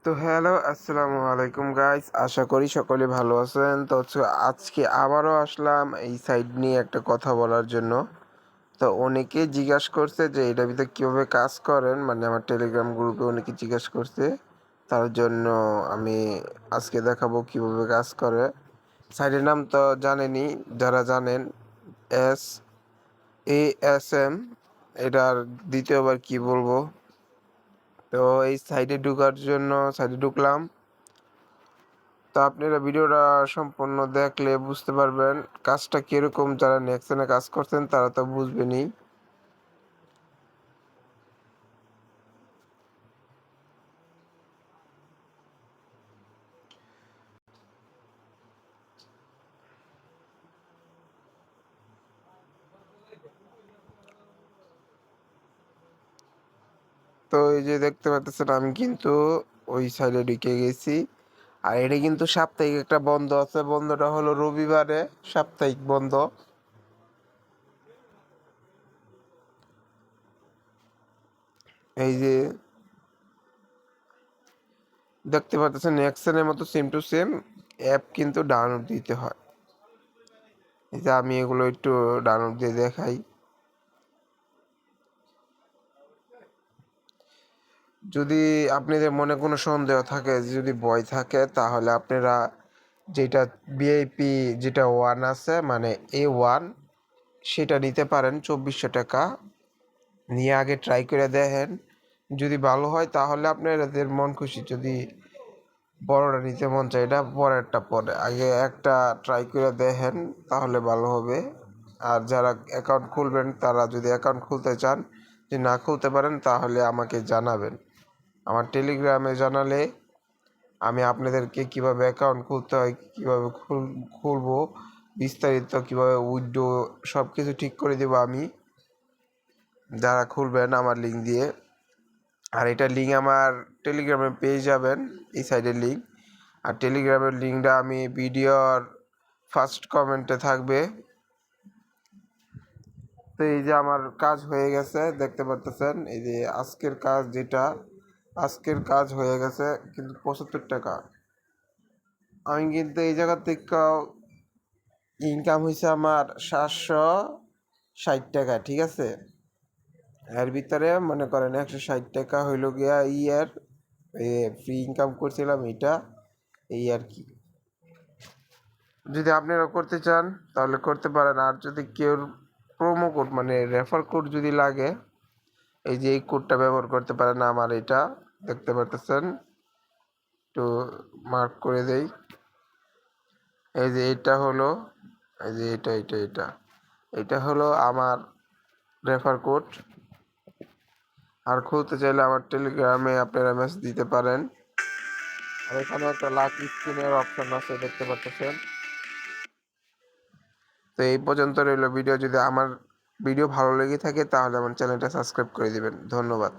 তো হ্যালো, আসসালামু আলাইকুম গাইস। আশা করি সকলে ভালো আছেন। তো আজকে আবারও আসলাম এই সাইট নিয়ে একটা কথা বলার জন্য। তো অনেকেই জিজ্ঞাসা করছে যে এটার ভিতরে কীভাবে কাজ করেন, মানে আমার টেলিগ্রাম গ্রুপে অনেকে জিজ্ঞাসা করছে। তার জন্য আমি আজকে দেখাবো কিভাবে কাজ করে। সাইটের নাম তো জানেনই, যারা জানেন, SASM। এটার দ্বিতীয়বার কি বলবো। তো এই সাইটে ঢোকার জন্য সাইটে ঢুকলাম। তো আপনারা ভিডিওটা সম্পূর্ণ দেখলে বুঝতে পারবেন কাজটা কিরকম। যারা নেক্সনে কাজ করছেন তারা তো বুঝবেনই। তো এই যে দেখতে পাচ্ছেন আমি কিন্তু ওই সাইডে ঢুকে গেছি। আর এটা কিন্তু সাপ্তাহিক একটা বন্ধ আছে, বন্ধটা হলো রবিবারে, সাপ্তাহিক বন্ধ। এই যে দেখতে পাচ্ছেন নেক্সনের মতো সেম টু সেম অ্যাপ কিন্তু ডাউনলোড দিতে হয়। এই যে আমি এগুলো একটু ডাউনলোড দিয়ে দেখাই। যদি আপনাদের মনে কোনো সন্দেহ থাকে, যদি ভয় থাকে, তাহলে আপনারা যেটা ভিআইপি যেটা 1 আছে, মানে A1, সেটা নিতে পারেন 2400 টাকা নিয়ে। আগে ট্রাই করে দেখেন, যদি ভালো হয় তাহলে আপনাদের মন খুশি। যদি বড়টা নিতে মন চায়, এটা পরেরটা পরে, আগে একটা ট্রাই করে দেখেন, তাহলে ভালো হবে। আর যারা অ্যাকাউন্ট খুলবেন, তারা যদি অ্যাকাউন্ট খুলতে চান, যদি না খুলতে পারেন তাহলে আমাকে জানাবেন। আমার টেলিগ্রামে জানালে আমি আপনাদেরকে কিভাবে অ্যাকাউন্ট খুলতে হয়, কিভাবে খুলবো, বিস্তারিত কিভাবে উইথড্র, সব কিছু ঠিক করে দেবো আমি, যারা খুলবেন আমার লিঙ্ক দিয়ে। আর এটা লিঙ্ক আমার টেলিগ্রামে পেয়ে যাবেন, এই সাইডের লিঙ্ক। আর টেলিগ্রামের লিঙ্কটা আমি ভিডিওর ফার্স্ট কমেন্টে থাকবে। তো এই যে আমার কাজ হয়ে গেছে, দেখতে পারতেছেন। এই যে আজকের কাজ হয়ে গেছে, কিন্তু 75 টাকা। আমি কিন্তু এই জায়গা থেকে ইনকাম হয়েছে আমার 760 টাকা, ঠিক আছে। এর ভিতরে মনে করেন 160 টাকা হইল গিয়া ফ্রি ইনকাম করছিলাম, এটা এই আর কি। যদি আপনারা করতে চান তাহলে করতে পারেন। আর যদি কেউ প্রোমো কোড, মানে রেফার কোড যদি লাগে, এই যে এই কোডটা ব্যবহার করতে পারেন। আমার এটা দেখতে পারতেছেন, একটু মার্ক করে দেই। এই যে এটা হলো, এই যে এটা হলো আমার রেফার কোড। আর খুলতে চাইলে আমার টেলিগ্রামে আপনারা মেসেজ দিতে পারেন। আর এখানে একটা লাকি স্পিনের অপশন আছে, দেখতে পাচ্ছেন। তো এই পর্যন্ত রইল ভিডিও। যদি আমার ভিডিও ভালো লেগে থাকে তাহলে আমার চ্যানেলটা সাবস্ক্রাইব করে দিবেন। ধন্যবাদ।